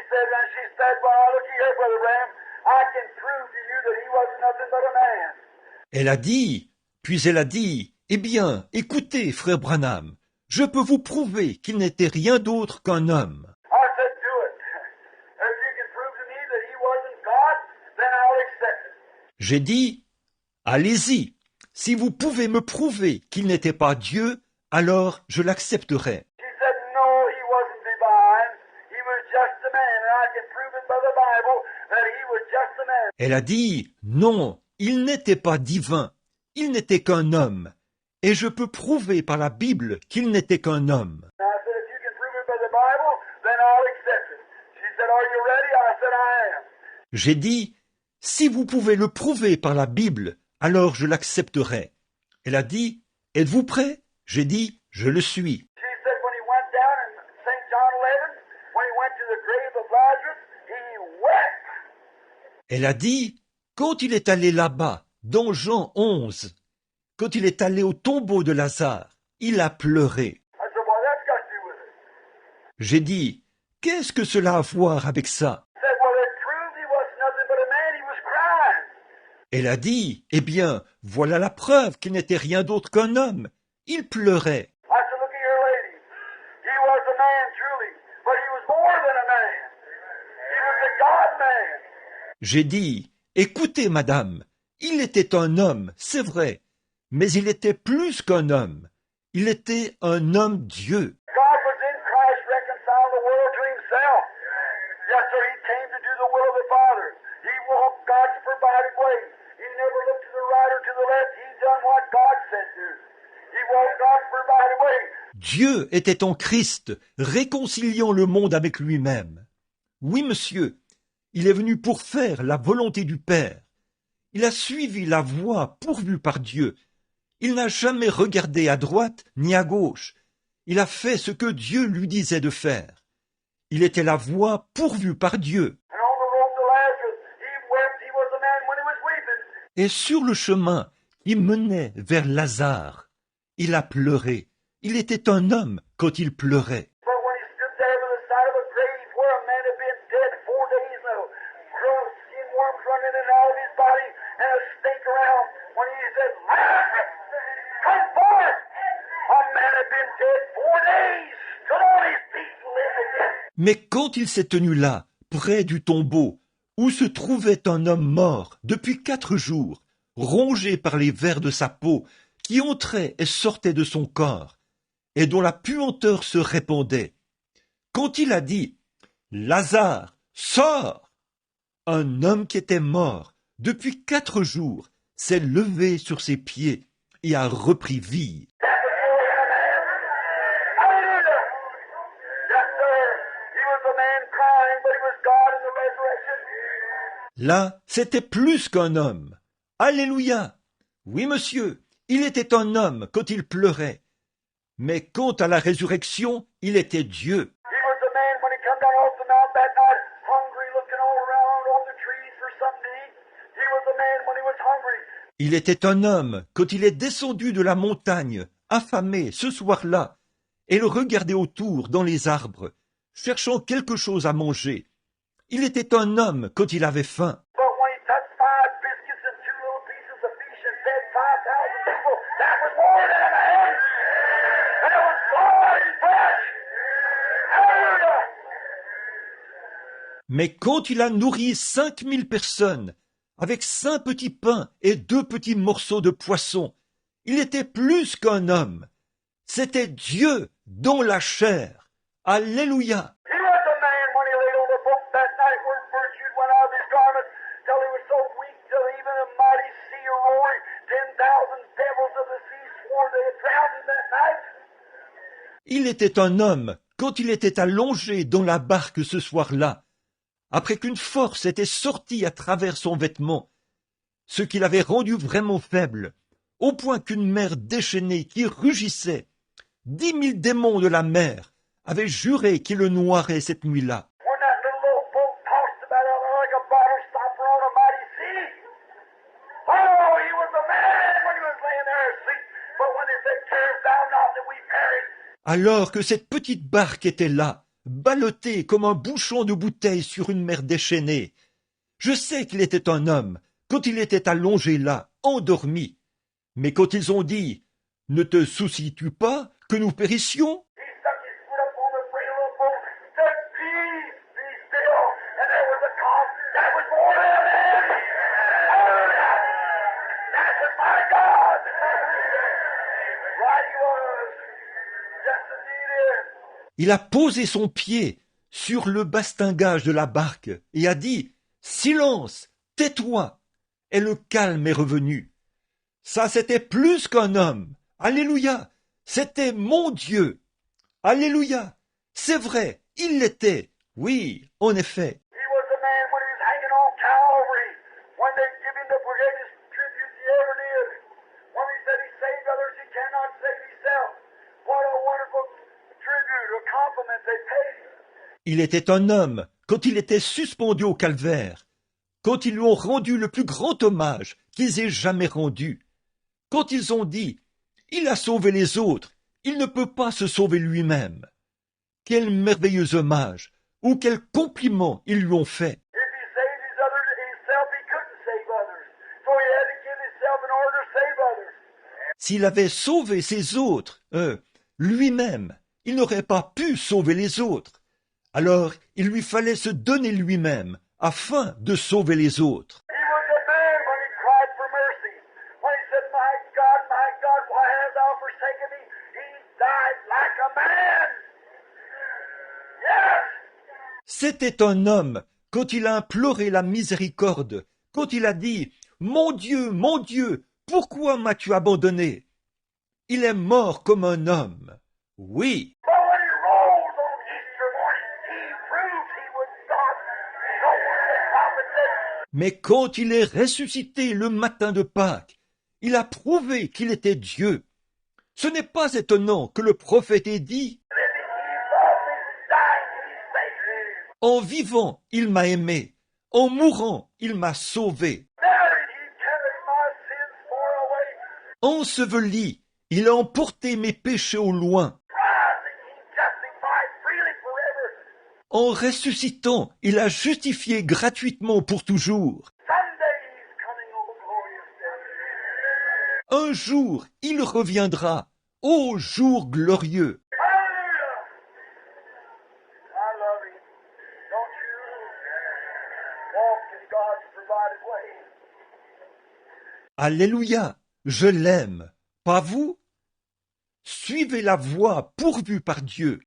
said, and she said, well, look here, Brother Branham, I can prove to you that he wasn't nothing but a man. Elle a dit, puis elle a dit, eh bien, écoutez, frère Branham, je peux vous prouver qu'il n'était rien d'autre qu'un homme. I said, do it. If you can prove to me that he wasn't God, then I'll accept it. J'ai dit, allez-y, si vous pouvez me prouver qu'il n'était pas Dieu, alors je l'accepterai. She said, no, he wasn't divine. He was just a man, and I can prove it by the Bible that he was just a man. Elle a dit, non, il n'était pas divin, il n'était qu'un homme, et je peux prouver par la Bible qu'il n'était qu'un homme. And I said, if you can prove it by the Bible, then I'll accept it. She said, are you ready? I said, I am. J'ai dit, si vous pouvez le prouver par la Bible, alors je l'accepterai. Elle a dit, êtes-vous prêt? J'ai dit, je le suis. She said, when he went down in St. John 11, when he went to the grave of Lazarus, he wept. Elle a dit, quand il est allé là-bas, dans Jean 11, quand il est allé au tombeau de Lazare, il a pleuré. I said, well, that's got to do with it. J'ai dit, qu'est-ce que cela a à voir avec ça? She said, well, it proved he was nothing but a man. He was crying. Elle a dit, eh bien, voilà la preuve qu'il n'était rien d'autre qu'un homme. Il pleurait. I said, look at your lady. He was a man, truly, but he was more than a man. He was a God-man. J'ai dit, écoutez, madame, il était un homme, c'est vrai, mais il était plus qu'un homme. Il était un homme Dieu. God was in Christ reconciled the world to himself. Yes, sir, he came to do the will of the Father. He walked God's provided way. He never looked to the right or to the left. He done what God said to. He walked God's provided way. Dieu était en Christ, réconciliant le monde avec lui-même. Oui, monsieur, il est venu pour faire la volonté du Père. Il a suivi la voie pourvue par Dieu. Il n'a jamais regardé à droite ni à gauche. Il a fait ce que Dieu lui disait de faire. Il était la voie pourvue par Dieu. And on the road to Lazarus, he wept. He was a man when he was weeping. Et sur le chemin qui menait vers Lazare, il a pleuré. Il était un homme quand il pleurait. But when he stood there by the side of a grave where a man had been dead 4 days now, skin worms running in and out of his body and a stink around, when he said, Lazarus, come forth! A man had been dead 4 days, stood on his feet and lived again. Mais quand il s'est tenu là, près du tombeau, où se trouvait un homme mort depuis 4 jours, rongé par les vers de sa peau, qui entraient et sortaient de son corps, et dont la puanteur se répandait, quand il a dit « Lazare, sors !» un homme qui était mort depuis 4 jours s'est levé sur ses pieds et a repris vie. That was more than a man. Hallelujah! Yes, sir. He was a man crying, but he was God in the resurrection. Là, c'était plus qu'un homme. Alléluia! Oui, monsieur, il était un homme quand il pleurait. Mais quant à la résurrection, il était Dieu. He was a man when he come down off the mount that night, hungry, looking all around on the trees for something to eat. He was a man when he was hungry. Il était un homme quand il est descendu de la montagne, affamé, ce soir-là, et il regardait autour dans les arbres, cherchant quelque chose à manger. Il était un homme quand il avait faim. But when he touched 5 biscuits and 2 little pieces of fish and fed 5,000 people, that was more than a man. And it was blood and flesh. Hallelujah! Mais quand il a nourri 5000 personnes, avec 5 petits pains et 2 petits morceaux de poisson, il était plus qu'un homme. C'était Dieu dans la chair. Alléluia! He was a man when he laid on the boat that night where virtue went out of his garments till he was so weak till even a mighty sea roaring, 10,000 devils of the sea swore they had drowned him that night. Il était un homme quand il était allongé dans la barque ce soir-là, après qu'une force était sortie à travers son vêtement, ce qui l'avait rendu vraiment faible, au point qu'une mer déchaînée qui rugissait, 10 000 démons de la mer, avaient juré qu'il le noierait cette nuit-là. When that little old boat tossed about out like a bottle stopper on a mighty sea. Oh, he was a man when he was laying there asleep. But when they said, carest thou not that we perish, Alors que cette petite barque était là, ballotté comme un bouchon de bouteille sur une mer déchaînée. Je sais qu'il était un homme quand il était allongé là, endormi. Mais quand ils ont dit « Ne te soucies-tu pas que nous périssions ?» He stuck his foot up on the brail of the boat, said, "Peace, be still," and there was a calm. That was more than a man. Hallelujah! That was my God. Right he was. Yes, indeed is. Il a posé son pied sur le bastingage de la barque et a dit « Silence, tais-toi !» Et le calme est revenu. Ça, c'était plus qu'un homme. Alléluia! C'était mon Dieu. Alléluia! C'est vrai, il l'était. Oui, en effet. He was the man when he was hanging on Calvary, when they give him the greatest tribute he ever did. When he said he saved others, he cannot save himself. What a wonderful tribute, a compliment they paid. Il était un homme quand il était suspendu au calvaire, quand ils lui ont rendu le plus grand hommage qu'ils aient jamais rendu, quand ils ont dit « Il a sauvé les autres, il ne peut pas se sauver lui-même ». Quel merveilleux hommage ou quel compliment ils lui ont fait. If he saved his others himself, he couldn't save others. So he had to give himself in order to save others. S'il avait sauvé ses autres, lui-même, il n'aurait pas pu sauver les autres. Alors il lui fallait se donner lui-même afin de sauver les autres. He was a man when he cried for mercy. When he said, my God, why hast thou forsaken me? He died like a man. Yes! C'était un homme quand il a imploré la miséricorde, quand il a dit « Mon Dieu, pourquoi m'as-tu abandonné ?» Il est mort comme un homme. Oui, But when he rose on Easter morning, he proved he was God. So when the prophet said, mais quand il est ressuscité le matin de Pâques, il a prouvé qu'il était Dieu. Ce n'est pas étonnant que le prophète ait dit living he loved me, dying he saved me. « En vivant, il m'a aimé, en mourant, il m'a sauvé. Buried he carried my sins far away. Enseveli, il a emporté mes péchés au loin. Rising he justified freely forever. En ressuscitant, il a justifié gratuitement pour toujours. Someday he's coming, oh glorious day. Un jour, il reviendra, ô jour glorieux. Hallelujah! I love him. Don't you walk in God's provided way. Alléluia, je l'aime. Pas vous? Suivez la voie pourvue par Dieu.